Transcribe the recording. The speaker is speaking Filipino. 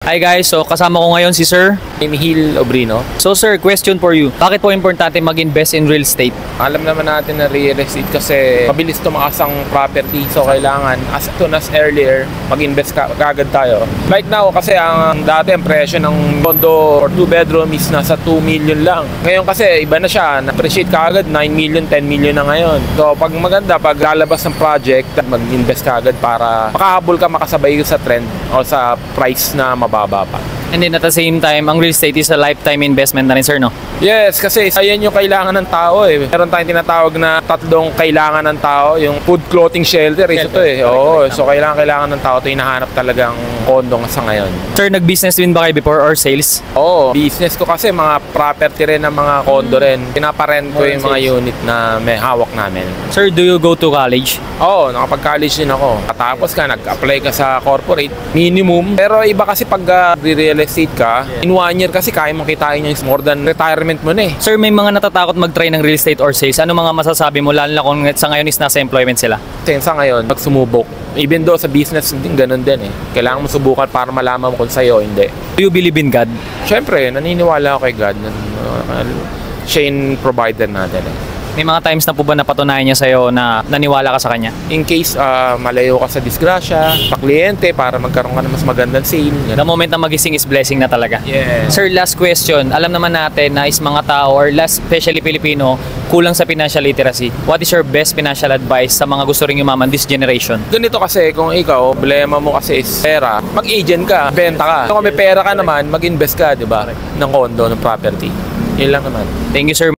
Hi guys, so kasama ko ngayon si Sir Hill Obrino. So sir, question for you. Bakit po importante mag-invest in real estate? Alam naman natin na real estate kasi mabilis tumaas ang property. So kailangan as soon as earlier mag-invest kagad tayo. Right now kasi ang dati ang presyo ng condo or 2 bedroom is nasa 2 million lang. Ngayon kasi iba na siya. Na-appreciate kagad 9 million, 10 million na ngayon. So pag maganda, pag lalabas ng project, mag-invest kagad para makahabol ka, makasabay sa trend o sa price na mababa pa. And then at the same time, ang real estate is a lifetime investment na rin sir, no? Yes, kasi ayan yung kailangan ng tao eh. Meron tayong tinatawag na tatlong kailangan ng tao, yung food, clothing, shelter. Ito eh. Oo, so kailangan ng tao. Ito hinahanap talagang kondo sa ngayon. Sir, nag-business din ba kayo before or sales? Oo, business ko kasi mga property rin ng mga kondo rin. Pinaparent ko yung mga unit na may hawak namin. Sir, do you go to college? Oo, nakapag-college din ako. Tapos ka, nag-apply ka sa corporate, minimum. Pero iba kasi pag real estate ka, in 1 year kasi kaya mong kitain yung more than retirement mo na eh. Sir, may mga natatakot mag-try ng real estate or sales. Ano mga masasabi mo, lalo na kung sa ngayon is nasa employment sila? Sa ngayon, magsumubok. Even though sa business din, ganun din eh. Kailangan mo subukan para malaman mo kung sa'yo o hindi. Do you believe in God? Siyempre, naniniwala ako kay God. Siya yung provider natin eh. May mga times na po ba napatunayan niya sa'yo na naniwala ka sa kanya? In case malayo ka sa disgrasya, pa-kliyente para magkaroon ka ng mas magandang sale. The moment na magising is blessing na talaga. Yes. Sir, last question. Alam naman natin na is mga tao or especially Pilipino, kulang sa financial literacy. What is your best financial advice sa mga gusto ring yumaman this generation? Ganito kasi, kung ikaw, problema mo kasi is pera, mag-agent ka, benta ka. Kung may pera ka naman, mag-invest ka, di ba? Ng condo, ng property. Yun lang naman. Thank you, sir.